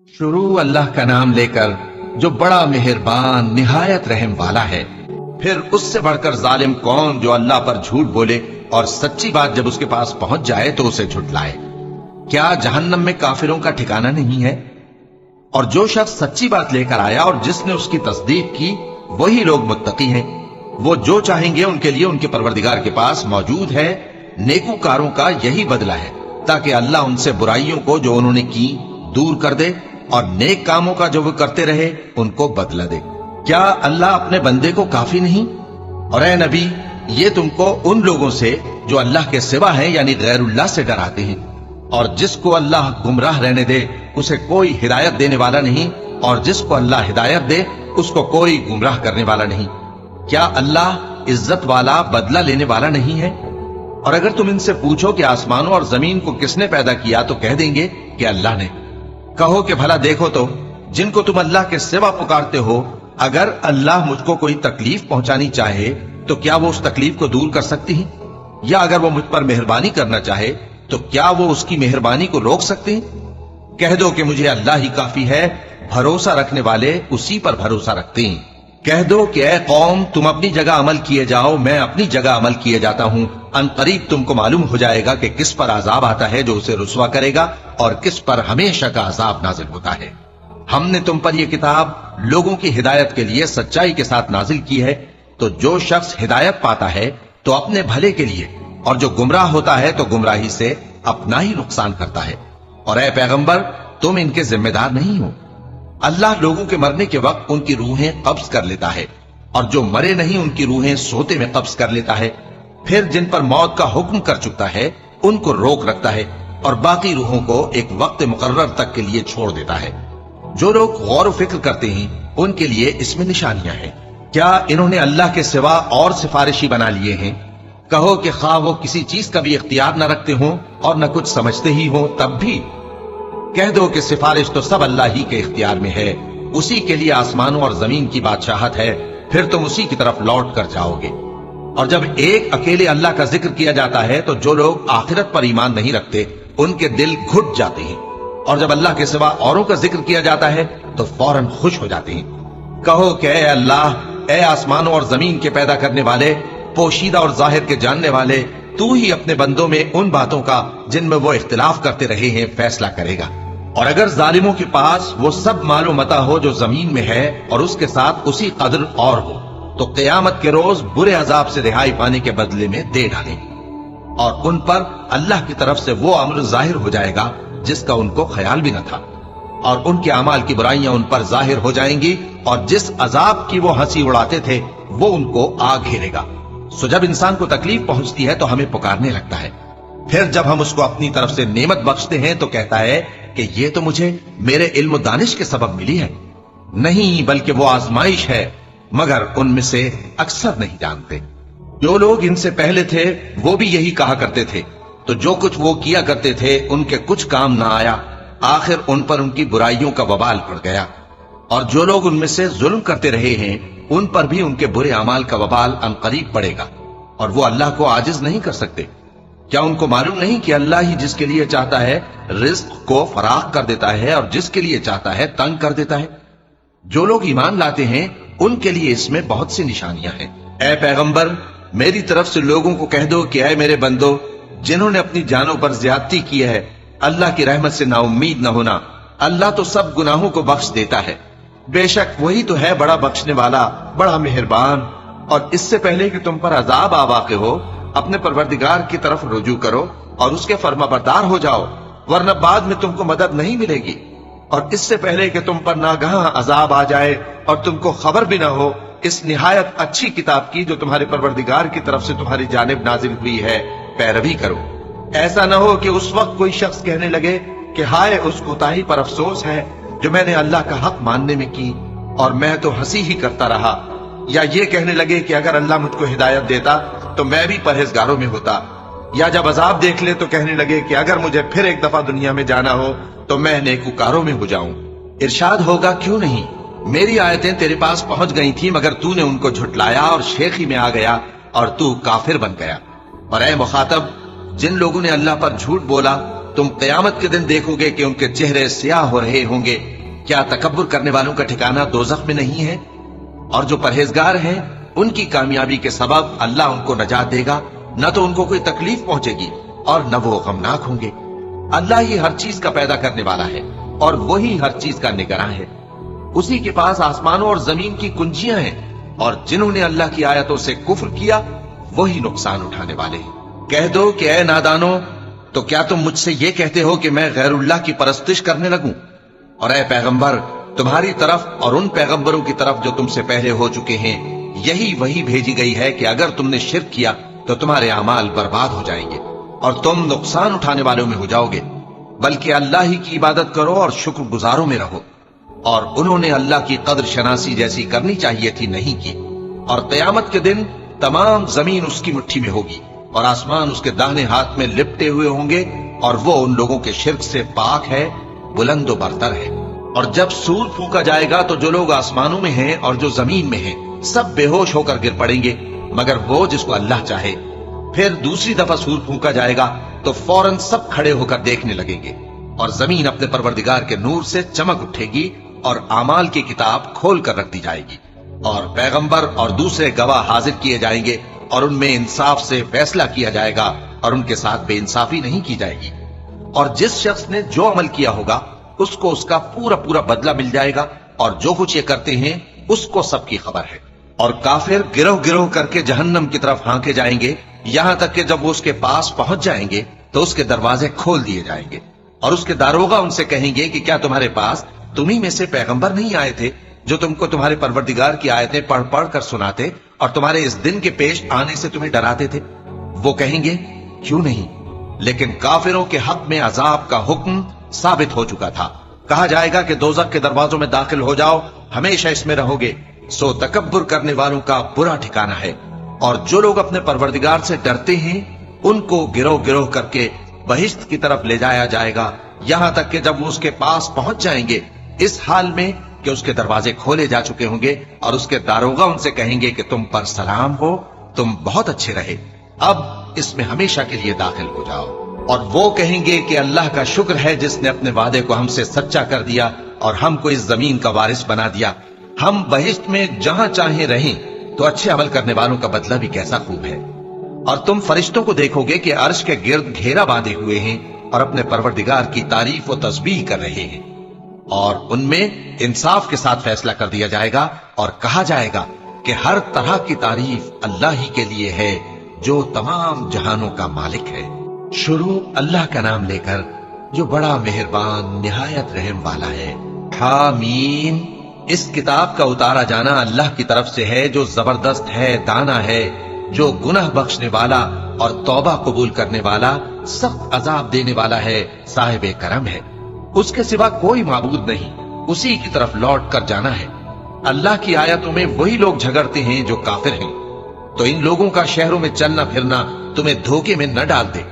शुरू अल्लाह का नाम लेकर जो बड़ा मेहरबान निहायत रहम वाला है। फिर उससे बढ़कर जालिम कौन जो अल्लाह पर झूठ बोले और सच्ची बात जब उसके पास पहुंच जाए तो उसे झुठलाए। क्या जहन्नम में काफिरों का ठिकाना नहीं है? और जो शख्स सच्ची बात लेकर आया और जिसने उसकी तस्दीक की वही लोग मुत्तकी हैं। वो जो चाहेंगे उनके लिए उनके परवरदिगार के पास मौजूद है। नेकूकारों का यही बदला है ताकि अल्लाह उनसे बुराइयों को जो उन्होंने की दूर कर दे और नेक कामों का जो वो करते रहे उनको बदला दे। क्या अल्लाह अपने बंदे को काफी नहीं? और ए नबी, ये तुमको उन लोगों से जो अल्लाह के सिवा हैं यानी गैरुल्लाह से डराते हैं। और जिसको अल्लाह गुमराह रहने दे उसे कोई हिदायत देने वाला नहीं, और जिसको अल्लाह हिदायत दे उसको कोई गुमराह करने वाला नहीं। क्या अल्लाह इज्जत वाला बदला लेने वाला नहीं है? और अगर तुम इनसे पूछो कि आसमानों और जमीन को किसने पैदा किया तो कह देंगे कि अल्लाह ने। कहो कि भला देखो तो जिनको तुम अल्लाह के सिवा पुकारते हो, अगर अल्लाह मुझको कोई तकलीफ पहुंचानी चाहे तो क्या वो उस तकलीफ को दूर कर सकती है? या अगर वो मुझ पर मेहरबानी करना चाहे तो क्या वो उसकी मेहरबानी को रोक सकते हैं? कह दो कि मुझे अल्लाह ही काफी है, भरोसा रखने वाले उसी पर भरोसा रखते हैं। कह दो कि ऐ कौम, तुम अपनी जगह अमल किए जाओ, मैं अपनी जगह अमल किए जाता हूं। अनकरीब तुमको मालूम हो जाएगा कि किस पर अजाब आता है जो उसे रुसवा करेगा और किस पर हमेशा का अजाब नाजिल होता है। हमने तुम पर यह किताब लोगों की हिदायत के लिए सच्चाई के साथ नाजिल की है, तो जो शख्स हिदायत पाता है तो अपने भले के लिए, और जो गुमराह होता है तो गुमराही से अपना ही नुकसान करता है। और ऐ पैगंबर, तुम इनके जिम्मेदार नहीं हो। अल्लाह लोगों के मरने के वक्त उनकी रूहें कब्ज कर लेता है, और जो मरे नहीं उनकी रूहें सोते में कब्ज कर लेता है। फिर जिन पर मौत का हुक्म कर चुका है उनको रोक रखता है, और बाकी रूहों को एक वक्त मुकर्रर तक के लिए छोड़ देता है। जो लोग गौर व फिक्र करते हैं उनके लिए इसमें निशानियां हैं। क्या इन्होंने अल्लाह के सिवा और सिफारिशी बना लिए हैं? कहो कि खा वो किसी चीज का भी इख्तियार न रखते हों और न कुछ समझते ही हों तब भी। कह दो कि सिफारिश तो सब अल्लाह ही के इख्तियार में है, उसी के लिए आसमानों और जमीन की बादशाहत है, फिर तुम उसी की तरफ लौट कर जाओगे। और जब एक अकेले अल्लाह का जिक्र किया जाता है तो जो लोग आखिरत पर ईमान नहीं रखते उनके दिल घुट जाते हैं, और जब अल्लाह के सिवा औरों का जिक्र किया जाता है तो फौरन खुश हो जाते हैं। कहो कि ऐ अल्लाह, ऐ आसमानों और जमीन के पैदा करने वाले, पोशीदा और जाहिर के जानने वाले, तू ही अपने बंदों में उन बातों का जिनमें वो इख्तिलाफ करते रहे हैं फैसला करेगा। और अगर जालिमों के पास वो सब मालूम मता हो जो जमीन में है और उसके साथ उसी कदर और हो, तो क़यामत के रोज बुरे अजाब से रिहाई पाने के बदले में दे डालेंगे, और उन पर अल्लाह की तरफ से वो अम्र जाहिर हो जाएगा जिसका उनको ख्याल भी न था, और उनके अमाल की बुराइयां उन पर जाहिर हो जाएंगी, और जिस अजाब की वो हंसी उड़ाते थे वो उनको आ घेरेगा। सो जब इंसान को तकलीफ पहुंचती है तो हमें पुकारने लगता है, फिर जब हम उसको अपनी तरफ से नेमत बख्शते हैं तो कहता है कि ये तो मुझे मेरे इल्म दानिश के सबब मिली है। नहीं, बल्कि वो आजमाइश है, मगर उनमें से अक्सर नहीं जानते। जो लोग इनसे पहले थे वो भी यही कहा करते थे, तो जो कुछ वो किया करते थे उनके कुछ काम ना आया, आखिर उन पर उनकी बुराइयों का वबाल पड़ गया। और जो लोग उनमें से जुल्म करते रहे हैं उन पर भी उनके बुरे अमाल का वबाल अनकरीब पड़ेगा, और वो अल्लाह को आजिज नहीं कर सकते। क्या उनको मालूम नहीं कि अल्लाह ही जिसके लिए चाहता है रिज्क को फराख कर देता है और जिसके लिए चाहता है तंग कर देता है? जो लोग ईमान लाते हैं उनके लिए इसमें बहुत सी निशानियां हैं। ऐ पैगंबर, मेरी तरफ से लोगों को कह दो कि ऐ मेरे बंदो, जिन्होंने अपनी जानों पर ज्यादती की है, अल्लाह की रहमत से नाउम्मीद न होना। अल्लाह तो सब गुनाहों को बख्श देता है, बेशक वही तो है बड़ा बख्शने वाला, बड़ा मेहरबान। और इससे पहले कि तुम पर अजाब आ वाक़े हो, अपने परवरदिगार की तरफ रुजू करो और उसके फर्माबरदार हो जाओ, वरना बाद में तुमको मदद नहीं मिलेगी। और इससे पहले कि तुम पर नागहां अजाब आ जाए और तुमको खबर भी ना हो, इस निहायत अच्छी किताब की जो तुम्हारे परवरदिगार की तरफ से तुम्हारी जानिब नाजिल हुई है पैरवी करो। ऐसा ना हो कि उस वक्त कोई शख्स कहने लगे कि हाय उस कोताही पर अफसोस है जो मैंने अल्लाह का हक मानने में की, और मैं तो हंसी ही करता रहा। या ये कहने लगे कि अगर अल्लाह मुझको हिदायत देता तो मैं भी परहेजगारों में होता। या जब अजाब देख ले तो कहने लगे कि अगर मुझे फिर एक दफा दुनिया में जाना हो तो मैं नेकूकारों में हो जाऊं। इरशाद होगा, क्यों नहीं, मेरी आयतें तेरे पास पहुंच गई थी मगर तूने उनको झुटलाया और शेखी में आ गया और तू काफिर बन गया। और ऐ मुखातब, जिन लोगों ने अल्लाह पर झूठ बोला तुम क़यामत के दिन देखोगे कि उनके चेहरे स्याह हो रहे होंगे। क्या तकब्बुर करने वालों का ठिकाना दोज़ख में नहीं है? और जो परहेजगार हैं उनकी कामयाबी के सबब अल्लाह उनको नजात देगा, न तो उनको कोई तकलीफ पहुंचेगी और न वो गमनाक होंगे। अल्लाह ही हर चीज का पैदा करने वाला है और वही हर चीज का निगरान है। उसी के पास आसमानों और जमीन की कुंजियां हैं और जिन्होंने अल्लाह की आयतों से कुफ्र किया वही नुकसान उठाने वाले हैं। कह दो कि ऐ नादानो, तो क्या तुम मुझसे ये कहते हो कि मैं गैरुल्लाह की परस्तिश करने लगूं? और ऐ पैगंबर, तुम्हारी तरफ और उन पैगंबरों की तरफ जो तुमसे पहले हो चुके हैं यही वही भेजी गई है कि अगर तुमने शिर्क किया तो तुम्हारे अमाल बर्बाद हो जाएंगे और तुम नुकसान उठाने वालों में हो जाओगे। बल्कि अल्लाह ही की इबादत करो और शुक्रगुजारों में रहो। और उन्होंने अल्लाह की कद्र शनासी जैसी करनी चाहिए थी, नहीं की। और क़यामत के दिन तमाम जमीन उसकी मुट्ठी में होगी और आसमान उसके दाहिने हाथ में लिपटे हुए होंगे और वो उन लोगों के शिर्क से पाक है, बुलंदो बरतर है। और जब सूर फूंका जाएगा तो जो लोग आसमानों में हैं और जो जमीन में हैं सब बेहोश होकर गिर पड़ेंगे मगर वो जिसको अल्लाह चाहे। फिर दूसरी दफा सूर फूंका जाएगा तो फौरन सब खड़े होकर देखने लगेंगे और जमीन अपने परवरदिगार के नूर से चमक उठेगी और आमाल की किताब खोल कर रख दी जाएगी और पैगंबर और दूसरे गवाह हाजिर किए जाएंगे और उनमें इंसाफ से फैसला किया जाएगा और उनके साथ बेइंसाफी नहीं की जाएगी। और जिस शख्स ने जो अमल किया होगा उसको उसका पूरा पूरा बदला मिल जाएगा और जो कुछ ये करते हैं उसको सबकी खबर है। और काफिर गिरोह गिरोह करके जहन्नम की तरफ हांके जाएंगे, यहां तक कि जब वो उसके पास पहुंच जाएंगे तो उसके दरवाजे खोल दिए जाएंगे और उसके दारोगा उनसे कहेंगे कि क्या तुम्हारे पास तुम्ही में से पैगंबर नहीं आए थे जो तुमको तुम्हारे परवरदिगार की आयतें पढ़ पढ़ कर सुनाते और तुम्हारे इस दिन के पेश आने से तुम्हें डराते थे? वो कहेंगे क्यों नहीं, लेकिन काफिरों के हक में अजाब का हुक्म साबित हो चुका था। कहा जाएगा कि दोज़ख के दरवाजों में दाखिल हो जाओ, हमेशा इसमें रहोगे। सो तकब्बुर करने वालों का बुरा ठिकाना है। और जो लोग अपने परवरदिगार से डरते हैं उनको गिरोह गिरोह करके बहिश्त की तरफ ले जाया जाएगा, यहां तक कि जब वो उसके पास पहुंच जाएंगे इस हाल में कि उसके दरवाजे खोले जा चुके होंगे और उसके दारोगा उनसे कहेंगे कि तुम पर सलाम हो, तुम बहुत अच्छे रहे, अब इसमें हमेशा के लिए दाखिल हो जाओ। और वो कहेंगे कि अल्लाह का शुक्र है जिसने अपने वादे को हमसे सच्चा कर दिया और हमको इस जमीन का वारिस बना दिया। हम बहिश्त में जहां चाहे रहें तो अच्छे अमल करने वालों का बदला भी कैसा खूब है। और तुम फरिश्तों को देखोगे कि अर्श के गिर्द घेरा बांधे हुए हैं और अपने परवरदिगार की तारीफ व तस्बीह कर रहे हैं और उनमें इंसाफ के साथ फैसला कर दिया जाएगा और कहा जाएगा कि हर तरह की तारीफ अल्लाह ही के लिए है जो तमाम जहानों का मालिक है। शुरू अल्लाह का नाम लेकर जो बड़ा मेहरबान निहायत रहम वाला है। हामीन, इस किताब का उतारा जाना अल्लाह की तरफ से है जो जबरदस्त है, दाना है, जो गुनाह बख्शने वाला और तौबा कबूल करने वाला, सख्त अजाब देने वाला है, साहिब करम है। उसके सिवा कोई माबूद नहीं, उसी की तरफ लौट कर जाना है। अल्लाह की आयतों में वही लोग झगड़ते हैं जो काफिर हैं, तो इन लोगों का शहरों में चलना फिरना तुम्हें धोखे में न डाल दे।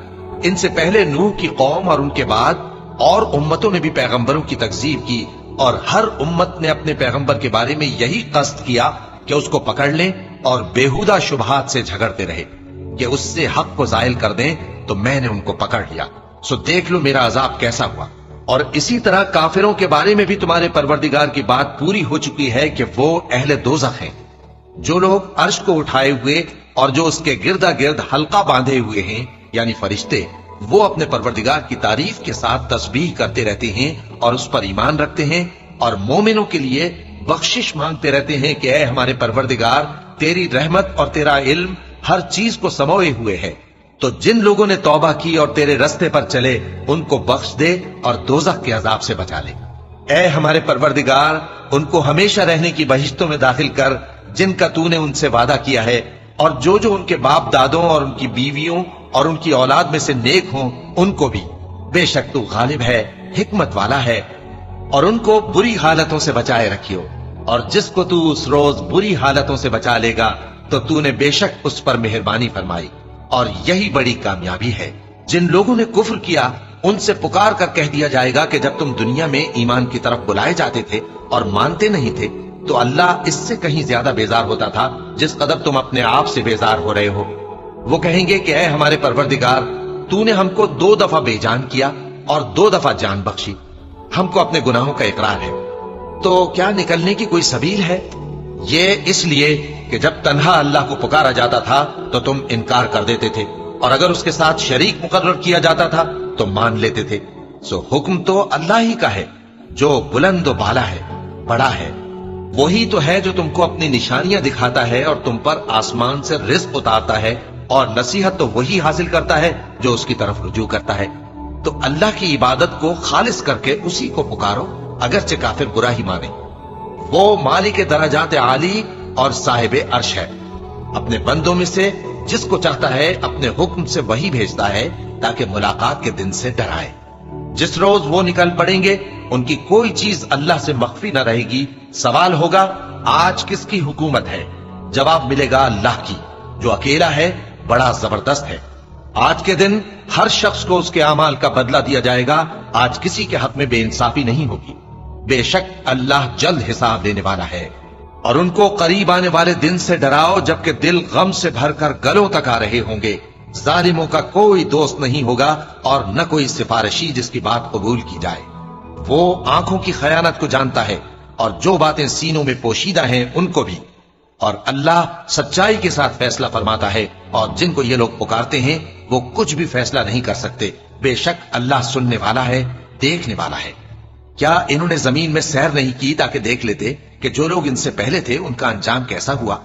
इनसे पहले नूह की कौम और उनके बाद और उम्मतों ने भी पैगंबरों की तकजीब की और हर उम्मत ने अपने पैगंबर के बारे में यही कस्द किया कि उसको पकड़ लें और बेहुदा शुबहात से झगड़ते रहे कि उससे हक को जायल कर दें, तो मैंने उनको पकड़ लिया। सो देख लो मेरा अजाब कैसा हुआ। और इसी तरह काफिरों के बारे में भी तुम्हारे परवरदिगार की बात पूरी हो चुकी है कि वो अहले दोज़ख हैं। जो लोग अर्श को उठाए हुए और जो उसके गिरदा गिर्द हल्का बांधे हुए हैं यानी फरिश्ते, वो अपने परवरदिगार की तारीफ के साथ तस्बीह करते रहते हैं और उस पर ईमान रखते हैं और मोमिनों के लिए बख्शिश मांगते रहते हैं कि ऐ हमारे परवरदिगार, तेरी रहमत और तेरा इल्म हर चीज को समोए हुए है, तो जिन लोगों ने तौबा की और तेरे रास्ते पर चले उनको बख्श दे और दोज़ख के अजाब से बचा ले। ऐ हमारे परवरदिगार, उनको हमेशा रहने की बहिश्तों में दाखिल कर जिनका तूने उनसे वादा किया है, और जो जो उनके बाप दादों और उनकी बीवियों और उनकी औलाद में से नेक हों उनको भी। बेशक तू गालिब है, हिकमत वाला है। और उनको बुरी हालतों से बचाए रखियो, और जिसको तू उस रोज बुरी हालतों से बचा लेगा तो तूने बेशक उस पर मेहरबानी फरमाई, और यही बड़ी कामयाबी है। जिन लोगों ने कुफ्र किया उनसे पुकार कर कह दिया जाएगा कि जब तुम दुनिया में ईमान की तरफ बुलाए जाते थे और मानते नहीं थे तो अल्लाह इससे कहीं ज्यादा बेजार होता था जिस कदर तुम अपने आप से बेजार हो रहे हो। वो कहेंगे कि ऐ हमारे परवरदिगार, तूने हमको 2 दफा बेजान किया اور 2 दफा जान बख्शी। हमको अपने गुनाहों का इकरार है, तो क्या निकलने की कोई सबील है? ये इसलिए कि जब तन्हा अल्लाह को पुकारा जाता था तो तुम इनकार कर देते थे, और अगर उसके साथ शरीक मुकर्रर किया जाता था तो मान लेते थे। सो हुक्म तो अल्लाह ही का है जो बुलंद व बाला है, बड़ा है। वही तो है जो तुमको अपनी निशानियां दिखाता है और तुम पर आसमान से रिज़्क़ उतारता है, और नसीहत तो वही हासिल करता है जो उसकी तरफ रुजू करता है। तो अल्लाह की इबादत को खालिस करके उसी को पुकारो, अगरचे काफिर बुरा ही माने। वो मालिक दरजात आली और साहिब अर्श है। अपने बंदों में से जिसको चाहता है अपने हुक्म से वही भेजता है, ताकि मुलाकात के दिन से डराए। जिस रोज वो निकल पड़ेंगे उनकी कोई चीज अल्लाह से मख्फी न रहेगी। सवाल होगा, आज किसकी हुकूमत है? जवाब मिलेगा, अल्लाह की, जो अकेला है, बड़ा जबरदस्त है। आज के दिन हर शख्स को उसके अमाल का बदला दिया जाएगा। आज किसी के हक में बेइंसाफी नहीं होगी। बेशक अल्लाह जल्द हिसाब लेने वाला है। और उनको करीब आने वाले दिन से डराओ, जबकि दिल गम से भरकर गलों तक आ रहे होंगे। जालिमों का कोई दोस्त नहीं होगा और न कोई सिफारिशी जिसकी बात कबूल की जाए। वो आंखों की खयानत को जानता है और जो बातें सीनों में पोशीदा हैं उनको भी। और अल्लाह सच्चाई के साथ फैसला फरमाता है, और जिनको ये लोग पुकारते हैं वो कुछ भी फैसला नहीं कर सकते। बेशक अल्लाह सुनने वाला है, देखने वाला है। क्या इन्होंने जमीन में सैर नहीं की ताकि देख लेते कि जो लोग इनसे पहले थे उनका अंजाम कैसा हुआ?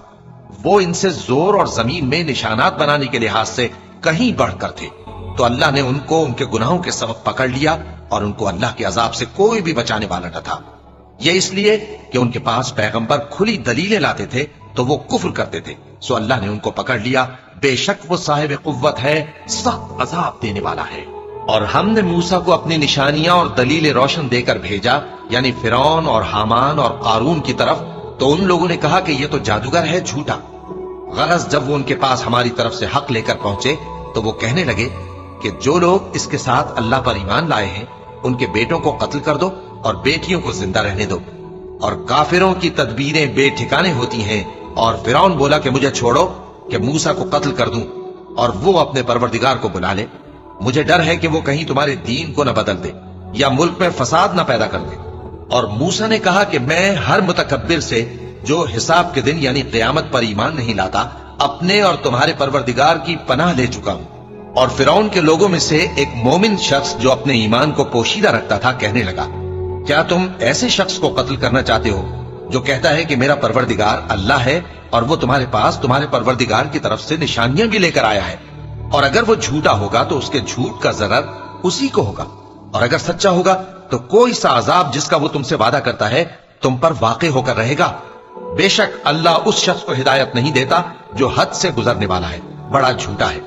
वो इनसे जोर और जमीन में निशानात बनाने के लिहाज से कहीं बढ़कर थे, तो अल्लाह ने उनको उनके गुनाहों के सबब पकड़ लिया और उनको अल्लाह के अजाब से कोई भी बचाने वाला न था। ये इसलिए कि उनके पास पैगंबर खुली दलीलें लाते थे तो वो कुफ्र करते थे, सो अल्लाह ने उनको पकड़ लिया। बेशक वो साहिब कुव्वत है, सख्त अजाब देने वाला है। और हमने मूसा को अपनी निशानियां और दलीलें रोशन देकर भेजा, यानी फिरौन और हामान और कारून की तरफ। तो उन लोगों ने कहा कि ये तो जादूगर है, झूठा। गरज जब वो उनके पास हमारी तरफ से हक लेकर पहुंचे तो वो कहने लगे कि जो लोग इसके साथ अल्लाह पर ईमान लाए हैं उनके बेटों को कत्ल कर दो और बेटियों को जिंदा रहने दो। और काफिरों की तदबीरें बेठिकाने होती हैं। और फिरौन बोला कि मुझे छोड़ो कि मूसा को कत्ल कर दूं और वो अपने परवरदिगार को बुला ले। मुझे डर है कि वो कहीं तुम्हारे दीन को न बदल दे या मुल्क में फसाद न पैदा कर दे। और मूसा ने कहा कि मैं हर मुतकब्बिर से जो हिसाब के दिन यानी क़यामत पर ईमान नहीं लाता, अपने और तुम्हारे परवरदिगार की पनाह ले चुका हूं। और फिरौन के लोगों में से एक मोमिन शख्स जो अपने ईमान को पोशीदा रखता था कहने लगा, क्या तुम ऐसे शख्स को कत्ल करना चाहते हो जो कहता है कि मेरा परवरदिगार अल्लाह है और वो तुम्हारे पास तुम्हारे परवरदिगार की तरफ से निशानियां भी लेकर आया है? और अगर वो झूठा होगा तो उसके झूठ का जरर उसी को होगा, और अगर सच्चा होगा तो कोई सा अजाब जिसका वो तुमसे वादा करता है तुम पर वाक़ई होकर रहेगा। बेशक अल्लाह उस शख्स को हिदायत नहीं देता जो हद से गुजरने वाला है, बड़ा झूठा है।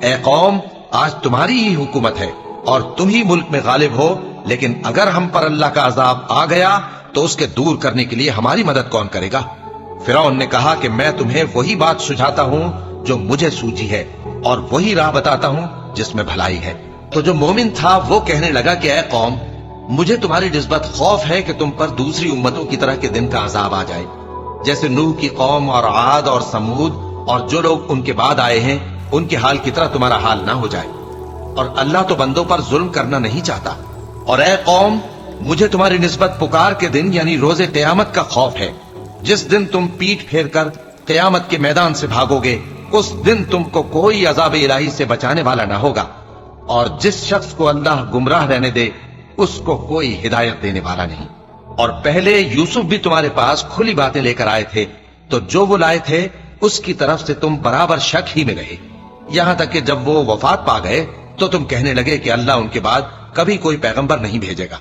ए कौम, आज तुम्हारी ही हुकूमत है और तुम ही मुल्क में गालिब हो, लेकिन अगर हम पर अल्लाह का अजाब आ गया तो उसके दूर करने के लिए हमारी मदद कौन करेगा? फिरौन ने कहा कि मैं तुम्हें वही बात सुझाता हूं जो मुझे सूझी है और वही राह बताता हूं जिसमें भलाई है। तो जो मोमिन था वो कहने लगा कि ऐ कौम, मुझे तुम्हारी निस्बत खौफ है कि तुम पर दूसरी उम्मतों की तरह के दिन का अजाब आ जाए, जैसे नूह की कौम और आद और समूद और जो लोग उनके बाद आए हैं उनके हाल की तरह तुम्हारा हाल ना हो जाए। और अल्लाह तो बंदों पर जुल्म करना नहीं चाहता। और ऐ कौम, मुझे तुम्हारी निस्बत पुकार के दिन यानी रोजे क़यामत का खौफ है, जिस दिन तुम पीठ फेर कर क़यामत के मैदान से भागोगे। उस दिन तुमको कोई अज़ाब इलाही से बचाने वाला ना होगा, और जिस शख्स को अल्लाह गुमराह रहने दे उसको कोई हिदायत देने वाला नहीं। और पहले यूसुफ भी तुम्हारे पास खुली बातें लेकर आए थे, तो जो वो लाए थे उसकी तरफ से तुम बराबर शक ही में रहे, यहां तक कि जब वो वफात पा गए तो तुम कहने लगे कि अल्लाह उनके बाद कभी कोई पैगंबर नहीं भेजेगा।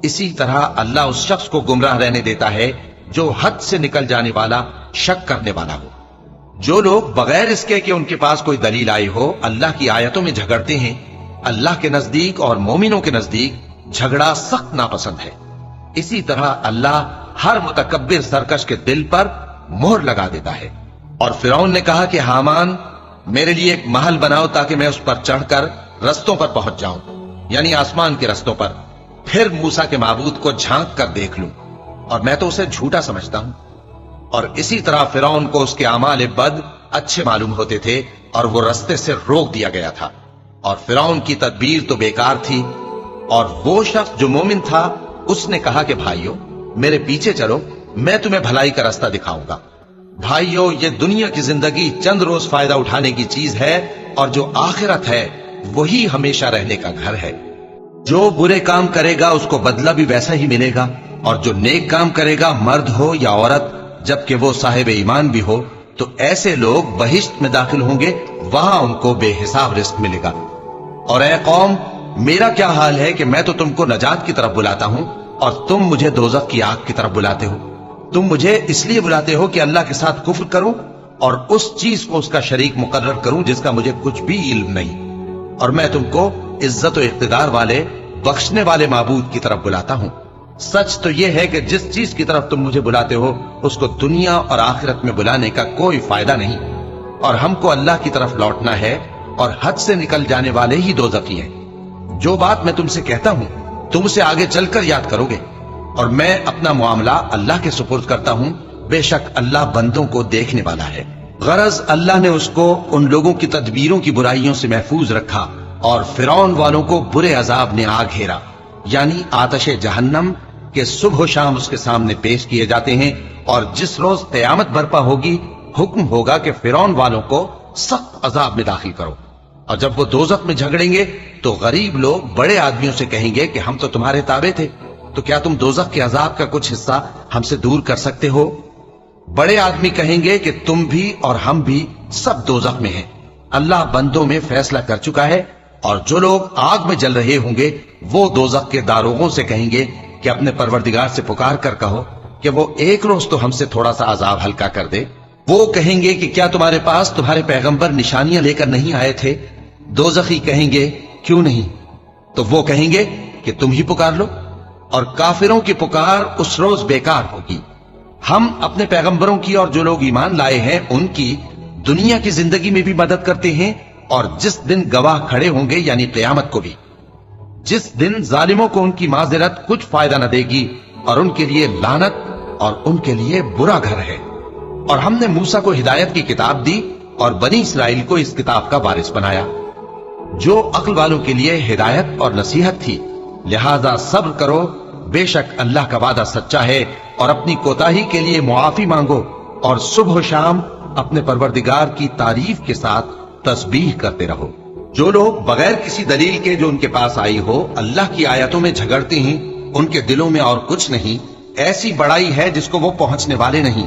इसी तरह अल्लाह उस शख्स को गुमराह रहने देता है जो हद से निकल जाने वाला, शक करने वाला हो। जो लोग बगैर इसके कि उनके पास कोई दलील आई हो अल्लाह की आयतों में झगड़ते हैं, अल्लाह के नजदीक और मोमिनों के नजदीक झगड़ा सख्त नापसंद है। इसी तरह अल्लाह हर मुतकब्बिर सरकश के दिल पर मोहर लगा देता है। और फिरौन ने कहा कि हामान, मेरे लिए एक महल बनाओ ताकि मैं उस पर चढ़कर रस्तों पर पहुंच जाऊं, यानी आसमान के रस्तों पर, फिर मूसा के माबूद को झांक कर देख लूं, और मैं तो उसे झूठा समझता हूं। और इसी तरह फिरौन को उसके आमाल बद अच्छे मालूम होते थे और वो रस्ते से रोक दिया गया था। और फिरौन की तदबीर तो बेकार थी, اور वो शख्स जो मोमिन था उसने कहा कि भाइयों मेरे पीछे चलो, मैं तुम्हें भलाई का रास्ता दिखाऊंगा। भाइयों, ये दुनिया की जिंदगी चंद रोज फायदा उठाने की चीज है और जो आखिरत है वही हमेशा रहने का घर है। जो बुरे काम करेगा उसको बदला भी वैसा ही मिलेगा, और जो नेक काम करेगा, मर्द हो या औरत, जबकि वो साहिब ईमान भी हो, तो ऐसे लोग बहिश्त में दाखिल होंगे, वहां उनको बेहिसाब रिस्क मिलेगा। और ऐ कौम, मेरा क्या हाल है कि मैं तो तुमको नजात की तरफ बुलाता हूं और तुम मुझे दोजख की आग की तरफ बुलाते हो। तुम मुझे इसलिए बुलाते हो कि अल्लाह के साथ कुफ्र करूं और उस चीज को उसका शरीक मुकर्रर करूं जिसका मुझे कुछ भी इल्म नहीं, और मैं तुमको इज्जत और इख्तिदार वाले बख्शने वाले माबूद की तरफ बुलाता हूं। सच तो यह है कि जिस चीज की तरफ तुम मुझे बुलाते हो उसको दुनिया और आखिरत में बुलाने का कोई फायदा नहीं, और हमको अल्लाह की तरफ लौटना है, और हद से निकल जाने वाले ही दोज़खी हैं। जो बात मैं तुमसे कहता हूं तुम उसे आगे चलकर याद करोगे, और मैं अपना मामला अल्लाह के सुपुर्द करता हूं। बेशक अल्लाह बंदों को देखने वाला है। गरज अल्लाह ने उसको उन लोगों की तदबीरों की बुराइयों से महफूज रखा, और फिरौन वालों को बुरे अजाब ने आ घेरा, यानी आतश जहन्नम के सुबह शाम उसके सामने पेश किए जाते हैं। और जिस रोज क़यामत बर्पा होगी, हुक्म होगा कि फिरौन वालों को सख्त अजाब में दाखिल करो। और जब वो दोजख में झगड़ेंगे तो गरीब लोग बड़े आदमियों से कहेंगे कि हम तो तुम्हारे ताबे थे, तो क्या तुम दोजख के अजाब का कुछ हिस्सा हमसे दूर कर सकते हो? बड़े आदमी कहेंगे कि तुम भी और हम भी सब दोजख में हैं। अल्लाह बंदों में फैसला कर चुका है, और जो लोग आग में जल रहे होंगे वो दोजख के दारोगों से कहेंगे कि अपने परवरदिगार से पुकार कर कहो कि वो एक रोज तो हमसे थोड़ा सा अजाब हल्का कर दे। वो कहेंगे कि क्या तुम्हारे पास तुम्हारे पैगंबर निशानियां लेकर नहीं आए थे? दोजखी कहेंगे क्यों नहीं? तो वो कहेंगे कि तुम ही पुकार लो, और काफिरों की पुकार उस रोज बेकार होगी। हम अपने पैगंबरों की और जो लोग ईमान लाए हैं उनकी दुनिया की जिंदगी में भी मदद करते हैं, और जिस दिन गवाह खड़े होंगे यानी क़यामत को भी, जिस दिन जालिमों को उनकी माजिरत कुछ फायदा न देगी, और उनके लिए लानत और उनके लिए बुरा घर है। और हमने मूसा को हिदायत की किताब दी और बनी इसराइल को इस किताब का वारिस बनाया, जो अक्ल वालों के लिए हिदायत और नसीहत थी। लिहाजा सब्र करो, बेशक अल्लाह का वादा सच्चा है, और अपनी कोताही के लिए मुआफी मांगो, और सुबह शाम अपने परवरदिगार की तारीफ के साथ तस्बीह करते रहो। जो लोग बगैर किसी दलील के जो उनके पास आई हो अल्लाह की आयतों में झगड़ते हैं, उनके दिलों में और कुछ नहीं, ऐसी बड़ाई है जिसको वो पहुंचने वाले नहीं।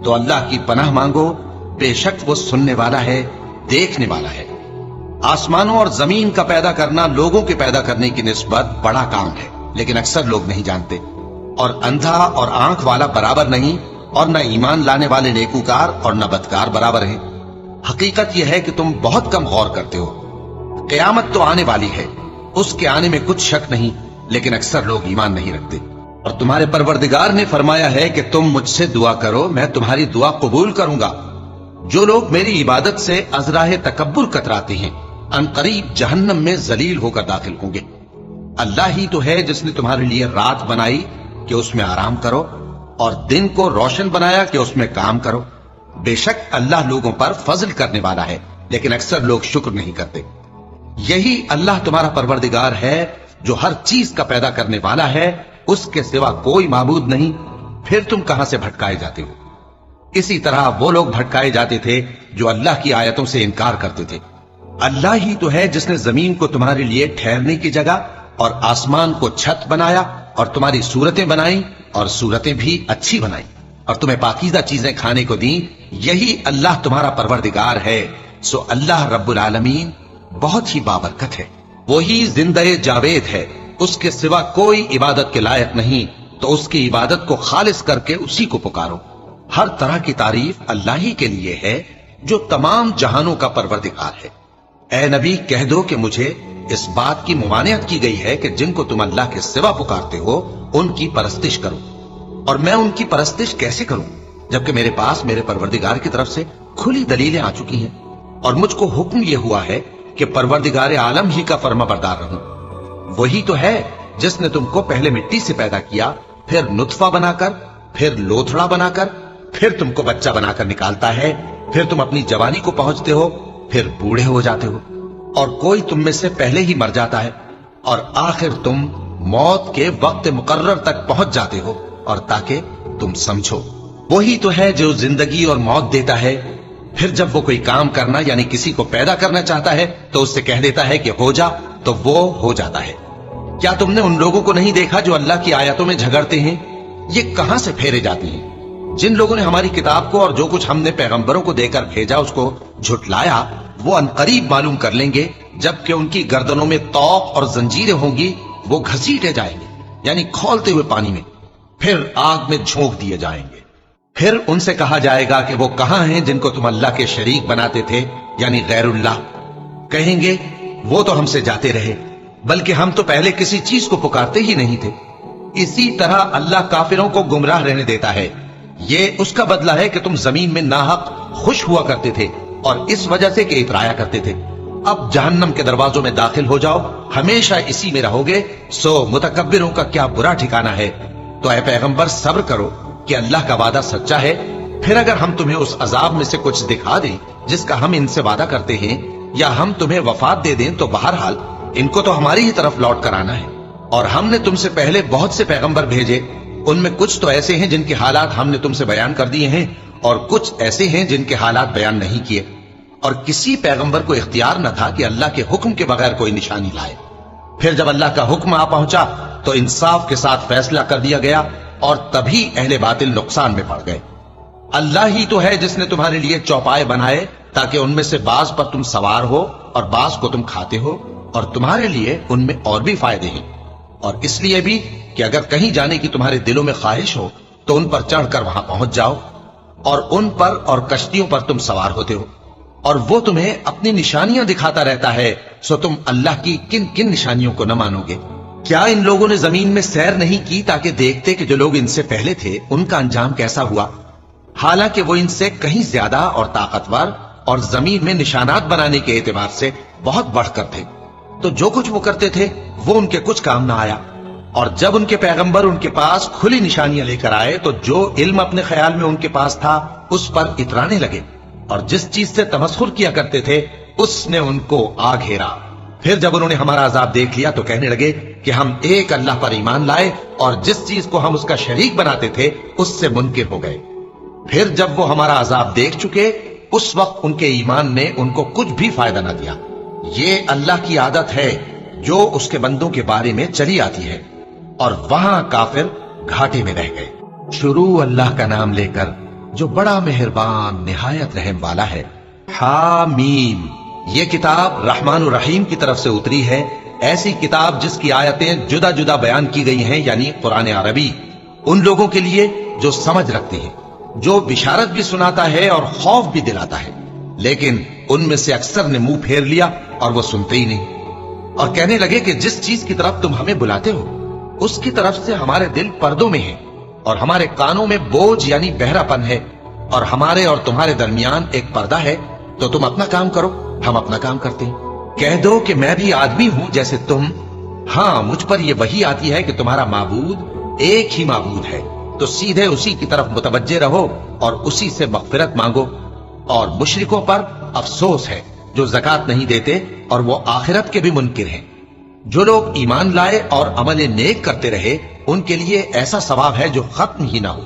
तो अल्लाह की पनाह मांगो, बेशक वो सुनने वाला है, देखने वाला है। आसमानों और जमीन का पैदा करना लोगों के पैदा करने की निस्बत बड़ा काम है, लेकिन अक्सर लोग नहीं जानते। और अंधा और आंख वाला बराबर नहीं, और न ईमान लाने वाले नेकूकार और न बदकार बराबर हैं। हकीकत यह है कि तुम बहुत कम गौर करते हो। क़यामत तो आने वाली है, उसके आने में कुछ शक नहीं, लेकिन अक्सर लोग ईमान नहीं रखते। और तुम्हारे परवरदिगार ने फरमाया है कि तुम मुझसे दुआ करो, मैं तुम्हारी दुआ कबूल करूंगा। जो लोग मेरी इबादत से अजराह तकब्बुर कतराते हैं, अनकरीब जहन्नम में जलील होकर दाखिल होंगे। अल्लाह ही तो है जिसने तुम्हारे लिए रात बनाई कि उसमें आराम करो, और दिन को रोशन बनाया कि उसमें काम करो। बेशक अल्लाह लोगों पर फजल करने वाला है, लेकिन अक्सर लोग शुक्र नहीं करते। यही अल्लाह तुम्हारा परवरदिगार है जो हर चीज का पैदा करने वाला है, उसके सिवा कोई माबूद नहीं। फिर तुम कहां से भटकाए जाते हो? इसी तरह वो लोग भटकाए जाते थे जो अल्लाह की आयतों से इनकार करते थे। अल्लाह ही तो है जिसने जमीन को तुम्हारे लिए ठहरने की जगह और आसमान को छत बनाया, और तुम्हारी सूरतें बनाई, और सूरतें भी अच्छी बनाई, और तुम्हें पाकीज़ा चीजें खाने को दी। यही अल्लाह तुम्हारा परवरदिगार है। सो अल्लाह रब्बुल आलमीन बहुत ही बाबरकत है। वही जिंदे जावेद है, उसके सिवा कोई इबादत के लायक नहीं, तो उसकी इबादत को खालिस करके उसी को पुकारो। हर तरह की तारीफ अल्लाह ही के लिए है जो तमाम जहानों का परवरदिगार है। ए नबी, कह दो कि मुझे इस बात की मुमानियत की गई है कि जिनको तुम अल्लाह के सिवा पुकारते हो उनकी परस्तिश करो, और मैं उनकी परस्तिश कैसे करूं जबकि मेरे पास मेरे परवरदिगार की तरफ से खुली दलीलें आ चुकी हैं, और मुझको हुक्म यह हुआ है कि परवरदिगार आलम ही का फर्माबरदार रहूं। वही तो है जिसने तुमको पहले मिट्टी से पैदा किया, फिर नुत्फा बनाकर, फिर लोथड़ा बनाकर, फिर तुमको बच्चा बनाकर निकालता है, फिर तुम अपनी जवानी को पहुंचते हो, फिर बूढ़े हो जाते हो, और कोई तुम में से पहले ही मर जाता है, और आखिर तुम मौत के वक्त मुकर्रर तक पहुंच जाते हो, और ताकि तुम समझो वही तो है जो जिंदगी और मौत देता है। फिर जब वो कोई काम करना यानी किसी को पैदा करना चाहता है तो उससे कह देता है कि हो जा, तो वो हो जाता है। क्या तुमने उन लोगों को नहीं देखा जो अल्लाह की आयतों में झगड़ते हैं? ये कहां से फेरे जाते हैं? जिन लोगों ने हमारी किताब को और जो कुछ हमने पैगंबरों को देकर भेजा उसको झुटलाया, वो अनकरीब मालूम कर लेंगे जबकि उनकी गर्दनों में तौक और जंजीरें होंगी, वो घसीटे जाएंगे यानी खौलते हुए पानी में, फिर आग में झोंक दिए जाएंगे। फिर उनसे कहा जाएगा कि वो कहां हैं जिनको तुम अल्लाह के शरीक बनाते थे यानी गैरुल्लाह। कहेंगे वो तो हमसे जाते रहे, बल्कि हम तो पहले किसी चीज को पुकारते ही नहीं थे। इसी तरह अल्लाह काफिरों को गुमराह रहने देता है। ये उसका बदला है कि तुम जमीन में नाहक खुश हुआ करते थे और इस वजह से कि इतराया करते थे। अब जहन्नम के दरवाजों में दाखिल हो जाओ, हमेशा इसी में रहोगे, सो मुतकब्बिरों का क्या बुरा ठिकाना है। तो ऐ पैगंबर सब्र करो कि अल्लाह का वादा सच्चा है। फिर अगर हम तुम्हें उस अजाब में से कुछ दिखा दें जिसका हम इनसे वादा करते हैं, या हम तुम्हें वफात दे दें, तो बहरहाल इनको तो हमारी ही तरफ लौट कर आना है। और हमने तुमसे पहले बहुत से पैगंबर भेजे, उनमें कुछ तो ऐसे हैं जिनके हालात हमने तुमसे बयान कर दिए हैं, और कुछ ऐसे हैं जिनके हालात बयान नहीं किए। और किसी पैगंबर को इख्तियार न था कि अल्लाह के हुक्म के बगैर कोई निशानी लाए। फिर जब अल्लाह का हुक्म आ पहुंचा तो इंसाफ के साथ फैसला कर दिया गया, और तभी अहले बातिल नुकसान में पड़ गए। अल्लाह ही तो है जिसने तुम्हारे लिए चौपाए बनाए ताकि उनमें से बाज पर तुम सवार हो और बाज को तुम खाते हो, और तुम्हारे लिए उनमें और भी फायदे हैं। और इसलिए भी कि अगर कहीं जाने की तुम्हारे दिलों में ख्वाहिश हो तो उन पर चढ़कर वहां पहुंच जाओ, और उन पर और कश्तियों पर तुम सवार होते हो, और वो तुम्हें अपनी निशानियां दिखाता रहता है, सो तुम अल्लाह की किन किन निशानियों को न मानोगे। क्या इन लोगों ने जमीन में सैर नहीं की ताकि देखते कि जो लोग इनसे पहले थे उनका अंजाम कैसा हुआ? हालांकि वो इनसे कहीं ज्यादा और ताकतवर और जमीन में निशानात बनाने के एतबार से बहुत बढ़कर थे। तो जो कुछ वो करते थे वो उनके कुछ काम ना आया। और जब उनके पैगंबर उनके पास खुली निशानियां लेकर आए तो जो इल्म अपने ख्याल में उनके पास था उस पर इतराने लगे, और जिस चीज से तमस्खुर किया करते थे उसने उनको आ घेरा। फिर जब उन्होंने हमारा अजाब देख लिया तो कहने लगे कि हम एक अल्लाह पर ईमान लाए, और जिस चीज को हम उसका शरीक बनाते थे उससे मुनकिर हो गए। फिर जब वो हमारा अजाब देख चुके उस वक्त उनके ईमान ने उनको कुछ भी फायदा ना दिया। ये अल्लाह की आदत है जो उसके बंदों के बारे में चली आती है, और वहां काफिर घाटे में रह गए। शुरू अल्लाह का नाम लेकर जो बड़ा मेहरबान निहायत रहम वाला है। हामीम, ये किताब रहमान रहीम की तरफ से उतरी है, ऐसी किताब जिसकी आयतें जुदा जुदा बयान की गई हैं, यानी कुरान अरबी, उन लोगों के लिए जो समझ रखते हैं, जो बिशारत भी सुनाता है और खौफ भी दिलाता है। लेकिन उनमें से अक्सर ने मुंह फेर लिया और वो सुनते ही नहीं, और कहने लगे कि जिस चीज की तरफ तुम हमें बुलाते हो उसकी तरफ से हमारे दिल पर्दों में हैं, और हमारे कानों में बोझ यानी बहरापन है, और हमारे और तुम्हारे दरमियान एक पर्दा है। तो तुम अपना काम करो, हम अपना काम करते हैं। कह दो कि मैं भी आदमी हूं जैसे तुम। हाँ, मुझ पर यह वही आती है कि तुम्हारा माबूद एक ही माबूद है, तो सीधे उसी की तरफ मुतवज्जे रहो और उसी से मग़फ़िरत मांगो। और मुशरिकों पर अफसोस है जो ज़कात नहीं देते और वो आखिरत के भी मुनकिर हैं। जो लोग ईमान लाए और अमल नेक करते रहे उनके लिए ऐसा सवाब है जो खत्म ही ना हो।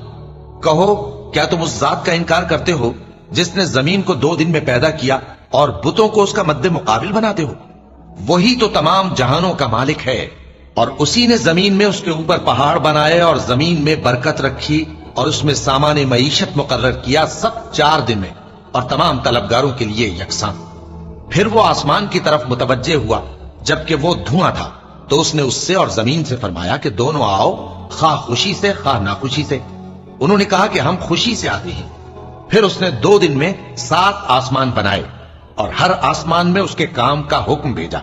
कहो, क्या तुम उस जात का इनकार करते हो जिसने जमीन को 2 दिन में पैदा किया और बुतों को उसका मद्दे मुकाबिल बनाते हो? वही तो तमाम जहानों का मालिक है, और उसी ने जमीन में उसके ऊपर पहाड़ बनाए और जमीन में बरकत रखी और उसमें सामान मईशत मुकर्रर किया, सब 4 दिन में, और तमाम तलबगारों के लिए यकसां। फिर वो आसमान की तरफ मुतवज्जे हुआ जबकि वो धुआं था, तो उसने उससे और जमीन से फरमाया कि दोनों आओ, खा खुशी से खा नाखुशी से। उन्होंने कहा कि हम खुशी से आते हैं। फिर उसने 2 दिन में 7 आसमान बनाए और हर आसमान में उसके काम का हुक्म भेजा,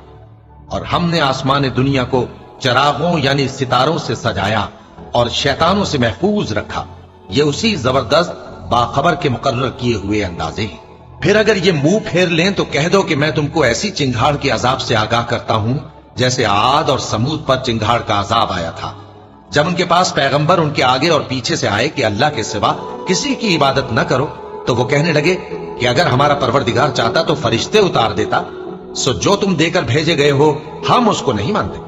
और हमने आसमान दुनिया को चरागों यानी सितारों से सजाया और शैतानों से महफूज रखा। ये उसी जबरदस्त बाखबर के मुकर्रर किए हुए अंदाजे हैं। फिर अगर ये मुंह फेर लें तो कह दो कि मैं तुमको ऐसी चिंगाड़ के अजाब से आगाह करता हूं जैसे आद और समूद पर चिंगाड़ का अजाब आया था, जब उनके पास पैगंबर उनके आगे और पीछे से आए कि अल्लाह के सिवा किसी की इबादत न करो, तो वो कहने लगे कि अगर हमारा परवरदिगार चाहता तो फरिश्ते उतार देता, सो जो तुम देकर भेजे गए हो हम उसको नहीं मानते।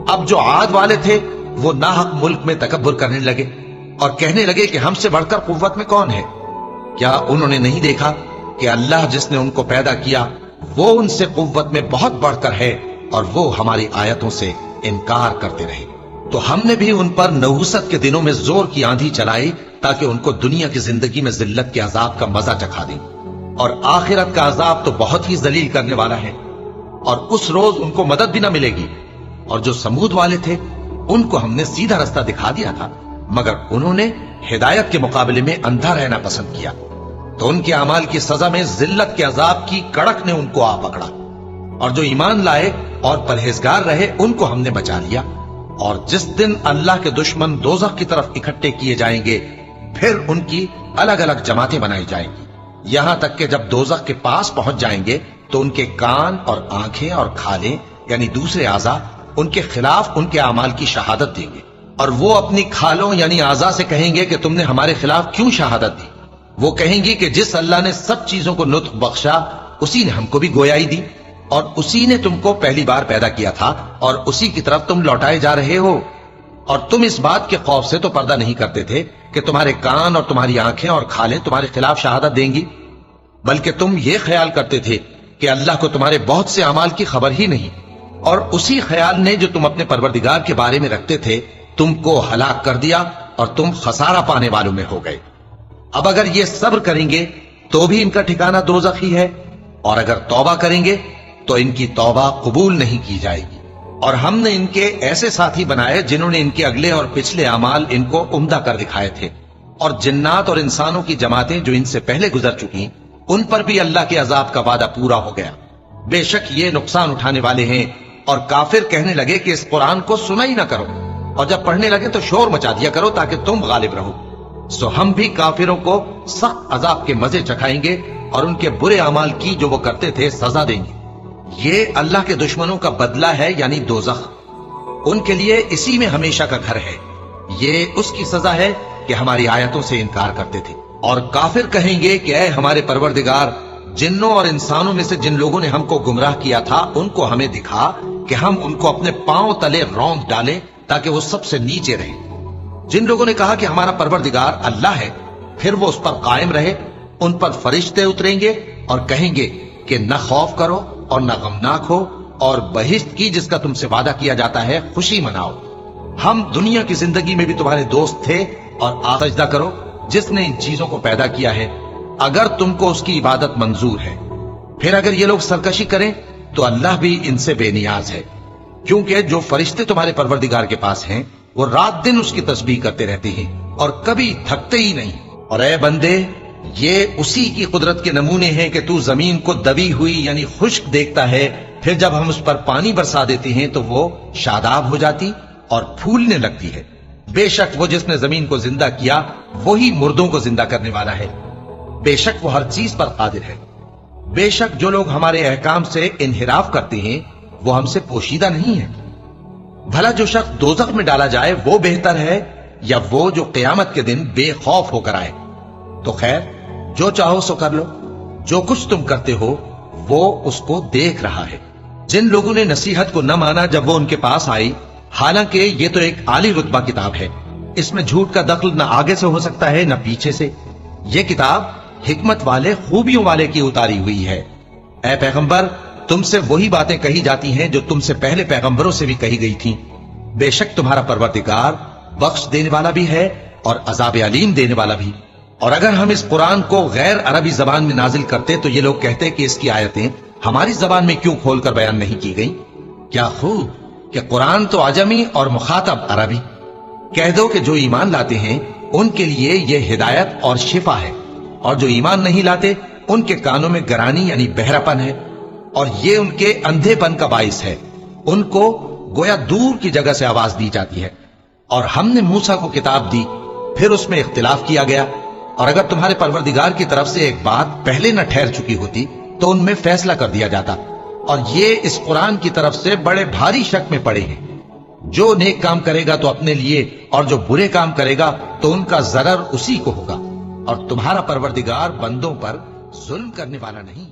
اب جو عاد والے تھے وہ ناحق ملک میں تکبر کرنے لگے اور کہنے لگے کہ ہم سے بڑھ کر قوت میں کون ہے؟ کیا انہوں نے نہیں دیکھا کہ اللہ جس نے ان کو پیدا کیا وہ ان سے قوت میں بہت بڑھ کر ہے اور وہ ہماری آیتوں سے انکار کرتے رہے؟ تو ہم نے بھی ان پر نحوست کے دنوں میں زور کی آندھی چلائی تاکہ ان کو دنیا کی زندگی میں ذلت کے عذاب کا مزہ چکھا دیں، اور آخرت کا عذاب تو بہت ہی ذلیل کرنے والا ہے، اور اس روز ان کو مدد بھی نہ ملے گی۔ اور جو سمود والے تھے ان کو ہم نے سیدھا رستہ دکھا دیا تھا، مگر انہوں نے ہدایت کے مقابلے میں اندھا رہنا پسند کیا، تو ان کے اعمال کی سزا میں ذلت کے عذاب کی کڑک نے ان کو آ پکڑا۔ اور جو ایمان لائے اور پرہیزگار رہے ان کو ہم نے بچا لیا، اور جس دن اللہ کے دشمن دوزخ کی طرف اکٹھے کیے جائیں گے پھر ان کی الگ الگ جماعتیں بنائی جائیں گی، یہاں تک کہ جب دوزخ کے پاس پہنچ جائیں گے تو ان کے کان اور آنکھیں اور کھالیں یعنی دوسرے اعضاء ان کے خلاف ان کے اعمال کی شہادت دیں گے، اور وہ اپنی کھالوں یعنی اعضاء سے کہیں گے کہ تم نے ہمارے خلاف کیوں شہادت دی؟ وہ کہیں گی کہ جس اللہ نے سب چیزوں کو نطق بخشا اسی نے ہم کو بھی گویائی دی، اور اسی نے تم کو پہلی بار پیدا کیا تھا اور اسی کی طرف تم لوٹائے جا رہے ہو، اور تم اس بات کے خوف سے تو پردہ نہیں کرتے تھے کہ تمہارے کان اور تمہاری آنکھیں اور کھالیں تمہارے خلاف شہادت دیں گی، بلکہ تم یہ خیال کرتے تھے کہ اللہ کو تمہارے بہت سے اعمال کی خبر ہی نہیں، اور اسی خیال نے جو تم اپنے پروردگار کے بارے میں رکھتے تھے تم کو ہلاک کر دیا اور تم خسارہ پانے والوں میں ہو گئے۔ اب اگر یہ صبر کریں گے تو بھی ان کا ٹھکانہ دوزخ ہی ہے، اور اگر توبہ کریں گے تو ان کی توبہ قبول نہیں کی جائے گی۔ اور ہم نے ان کے ایسے ساتھی بنائے جنہوں نے ان کے اگلے اور پچھلے اعمال ان کو عمدہ کر دکھائے تھے، اور جنات اور انسانوں کی جماعتیں جو ان سے پہلے گزر چکی ان پر بھی اللہ کے عذاب کا وعدہ پورا ہو گیا۔ بے شک یہ نقصان اٹھانے والے ہیں۔ اور کافر کہنے لگے کہ اس قرآن کو سنا ہی نہ کرو، اور جب پڑھنے لگے تو شور مچا دیا کرو تاکہ تم غالب رہو۔ سو ہم بھی کافروں کو سخت عذاب کے مزے چکھائیں گے اور ان کے برے اعمال کی جو وہ کرتے تھے سزا دیں گے۔ یہ اللہ کے دشمنوں کا بدلہ ہے یعنی دوزخ، ان کے لیے اسی میں ہمیشہ کا گھر ہے، یہ اس کی سزا ہے کہ ہماری آیتوں سے انکار کرتے تھے۔ اور کافر کہیں گے کہ اے ہمارے پروردگار، جنوں اور انسانوں میں سے جن لوگوں نے ہم کو گمراہ کیا تھا ان کو ہمیں دکھا کہ ہم ان کو اپنے پاؤں تلے رونت ڈالیں تاکہ وہ سب سے نیچے رہیں۔ جن لوگوں نے کہا کہ ہمارا پروردگار اللہ ہے پھر وہ اس پر قائم رہے، ان پر فرشتے اتریں گے اور کہیں گے کہ نہ خوف کرو اور نہ غمناک ہو، اور بہشت کی جس کا تم سے وعدہ کیا جاتا ہے خوشی مناؤ۔ ہم دنیا کی زندگی میں بھی تمہارے دوست تھے، اور سجدہ کرو جس نے ان چیزوں کو پیدا کیا ہے اگر تم کو اس کی عبادت منظور ہے۔ پھر اگر یہ لوگ سرکشی کریں تو اللہ بھی ان سے بے نیاز ہے، کیونکہ جو فرشتے تمہارے پروردگار کے پاس ہیں وہ رات دن اس کی تسبیح کرتے رہتے ہیں اور کبھی تھکتے ہی نہیں۔ اور اے بندے، یہ اسی کی قدرت کے نمونے ہیں کہ تو زمین کو دبی ہوئی یعنی خشک دیکھتا ہے، پھر جب ہم اس پر پانی برسا دیتے ہیں تو وہ شاداب ہو جاتی اور پھولنے لگتی ہے۔ بے شک وہ جس نے زمین کو زندہ کیا وہی مردوں کو زندہ کرنے والا ہے، بے شک وہ ہر چیز پر قادر ہے۔ بے شک جو لوگ ہمارے احکام سے انحراف کرتے ہیں وہ ہم سے پوشیدہ نہیں ہے۔ بھلا جو شخص دوزخ میں ڈالا جائے وہ بہتر ہے یا وہ جو قیامت کے دن بے خوف ہو کر آئے؟ تو خیر، جو چاہو سو کر لو، جو کچھ تم کرتے ہو وہ اس کو دیکھ رہا ہے۔ جن لوگوں نے نصیحت کو نہ مانا جب وہ ان کے پاس آئی، حالانکہ یہ تو ایک عالی رتبہ کتاب ہے، اس میں جھوٹ کا دخل نہ آگے سے ہو سکتا ہے نہ پیچھے سے، یہ کتاب حکمت والے خوبیوں والے کی اتاری ہوئی ہے۔ اے پیغمبر، تم سے وہی باتیں کہی جاتی ہیں جو تم سے پہلے پیغمبروں سے بھی کہی گئی تھیں۔ بے شک تمہارا پروردگار بخش دینے والا بھی ہے اور عذاب علیم دینے والا بھی۔ اور اگر ہم اس قرآن کو غیر عربی زبان میں نازل کرتے تو یہ لوگ کہتے کہ اس کی آیتیں ہماری زبان میں کیوں کھول کر بیان نہیں کی گئیں؟ کیا خوب کہ قرآن تو عجمی اور مخاطب عربی۔ کہہ دو کہ جو ایمان لاتے ہیں ان کے لیے یہ ہدایت اور شفا ہے، اور جو ایمان نہیں لاتے ان کے کانوں میں گرانی یعنی بہراپن ہے، اور یہ ان کے اندھے پن کا باعث ہے، ان کو گویا دور کی جگہ سے آواز دی جاتی ہے۔ اور ہم نے موسیٰ کو کتاب دی، پھر اس میں اختلاف کیا گیا، اور اگر تمہارے پروردگار کی طرف سے ایک بات پہلے نہ ٹھہر چکی ہوتی تو ان میں فیصلہ کر دیا جاتا، اور یہ اس قرآن کی طرف سے بڑے بھاری شک میں پڑے ہیں۔ جو نیک کام کرے گا تو اپنے لیے، اور جو برے کام کرے گا تو ان کا ضرر اسی کو ہوگا، اور تمہارا پروردگار بندوں پر ظلم کرنے والا نہیں۔